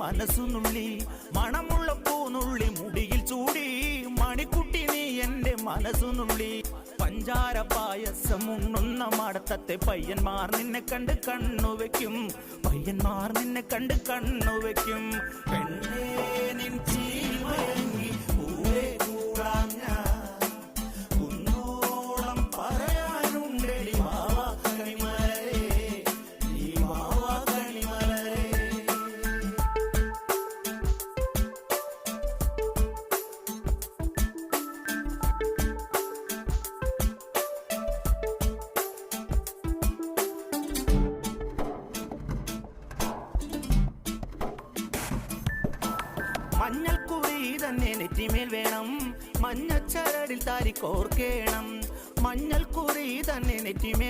മനസ്സുനുള്ളി മണമുള്ള പൂനുള്ളി മുടിയിൽ ചൂടി മണിക്കുട്ടി നീ എന്റെ മനസ്സുനുള്ളി പഞ്ചാര പായസം ഉണ്ണുന്ന മടത്തത്തെ പയ്യന്മാർ നിന്നെ കണ്ട് കണ്ണുവെക്കും പയ്യന്മാർ നിന്നെ കണ്ട് കണ്ണുവെക്കും പെണ്ണേ നിൻ ചീമയങ്ങി പൂവേ കൂടാം ഞാൻ കുന്നോളം പറയാനുണ്ടെടി വാവാ കണിമലരേ നീ വാവാ കണിമലരേ. മഞ്ഞൾക്കുറി തന്നെ നെറ്റിമേൽ വേണം മഞ്ഞച്ചരടിൽ താരി കോർക്കേണം മഞ്ഞൾക്കുറി തന്നെ നെറ്റിമേൽ